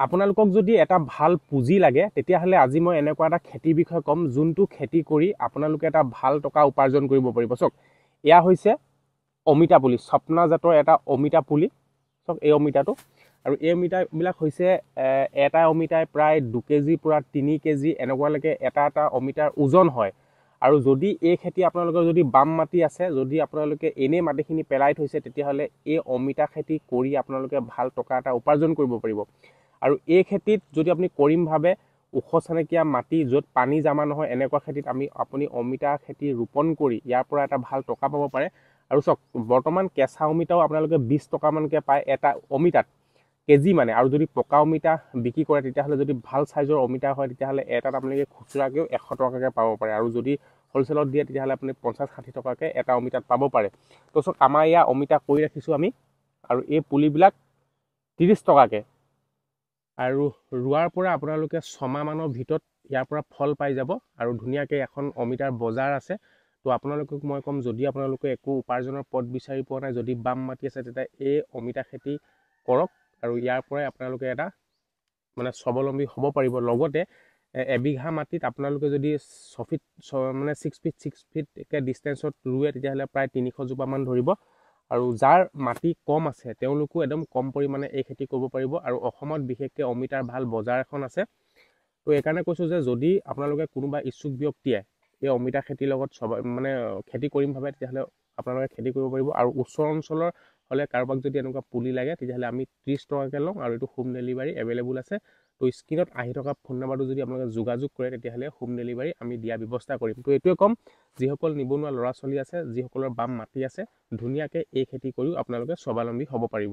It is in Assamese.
আপোনালোকক যদি এটা ভাল পুঁজি লাগে তেতিয়াহ'লে আজি মই এনেকুৱা এটা খেতিৰ বিষয়ে ক'ম যোনটো খেতি কৰি আপোনালোকে এটা ভাল টকা উপাৰ্জন কৰিব পাৰিব। চাওক, এয়া হৈছে অমিতা পুলি, স্বপ্না জাতৰ এটা অমিতা পুলি। চাওক এই অমিতাটো, আৰু এই অমিতাবিলাক হৈছে এটা অমিতাই প্ৰায় 2 কেজিৰ পৰা 3 কেজি এনেকুৱালৈকে এটা এটা অমিতাৰ ওজন হয়। আৰু যদি এই খেতি আপোনালোকৰ যদি বাম মাটি আছে, যদি আপোনালোকে এনেই মাটিখিনি পেলাই থৈছে, তেতিয়াহ'লে এই অমিতা খেতি কৰি আপোনালোকে ভাল টকা এটা উপাৰ্জন কৰিব পাৰিব। আৰু এই খেতিত যদি আপুনি কৰিমভাৱে ওখ চানেকীয়া মাটি য'ত পানী জমা নহয় এনেকুৱা খেতিত আপুনি অমিতা খেতি ৰোপণ কৰি ইয়াৰ পৰা এটা ভাল টকা পাব পাৰে। আৰু চাওক, বৰ্তমান কেঁচা অমিতাও আপোনালোকে 20 টকামানকৈ পায় এটা অমিতাত, কেজি মানে। আৰু যদি পকা অমিতা বিক্ৰী কৰে তেতিয়াহ'লে যদি ভাল চাইজৰ অমিতা হয় তেতিয়াহ'লে এটাত আপোনালোকে খুচুৰাকৈও 100 টকাকৈ পাব পাৰে। আৰু যদি হ'লচেলত দিয়ে তেতিয়াহ'লে আপুনি 50-60 টকাকৈ এটা অমিতাত পাব পাৰে। তো চাওক, আমাৰ ইয়াৰ অমিতা কৰি ৰাখিছোঁ আমি, আৰু এই পুলিবিলাক 30 টকাকৈ। আৰু ৰোৱাৰ পৰা আপোনালোকে 6 মাহমানৰ ভিতৰত ইয়াৰ পৰা ফল পাই যাব, আৰু ধুনীয়াকৈ এখন অমিতাৰ বজাৰ আছে। তো আপোনালোকক মই ক'ম, যদি আপোনালোকে একো উপাৰ্জনৰ পথ বিচাৰি পোৱা নাই, যদি বাম মাটি আছে, তেতিয়া এই অমিতা খেতি কৰক, আৰু ইয়াৰ পৰাই আপোনালোকে এটা মানে স্বাৱলম্বী হ'ব পাৰিব। লগতে এবিঘা মাটিত আপোনালোকে যদি 6 ফিট 6 ফিটকৈ ডিষ্টেঞ্চত ৰুৱে তেতিয়াহ'লে প্ৰায় 300 জোপামান ধৰিব। আৰু যাৰ মাটি কম আছে তেওঁলোকো একদম কম পৰিমাণে এই খেতি কৰিব পাৰিব। আৰু অসমত বিশেষকৈ অমিতাৰ ভাল বজাৰ এখন আছে। তো এইকাৰণে কৈছোঁ যে যদি আপোনালোকে কোনোবা ইচ্ছুক ব্যক্তিয়ে এই অমিতা খেতিৰ লগত খেতি কৰিম ভাবে, তেতিয়াহ'লে আপোনালোকে খেতি কৰিব পাৰিব। আৰু ওচৰ অঞ্চলৰ হ'লে কাৰোবাক যদি এনেকুৱা পুলি লাগে তেতিয়াহ'লে আমি 30 টকাকৈ লওঁ, আৰু এইটো হোম ডেলিভাৰী এভেইলেবল আছে। তো স্ক্ৰীণত আহি থকা ফোন নাম্বাৰটো যদি আপোনালোকে যোগাযোগ কৰে তেতিয়াহ'লে হোম ডেলিভাৰী আমি দিয়াৰ ব্যৱস্থা কৰিম। তো এইটোৱে ক'ম, যিসকল নিবনুৱা ল'ৰা ছোৱালী আছে, যিসকলৰ বাম মাটি আছে, ধুনীয়াকৈ এই খেতি কৰিও আপোনালোকে স্বাৱলম্বী হ'ব পাৰিব।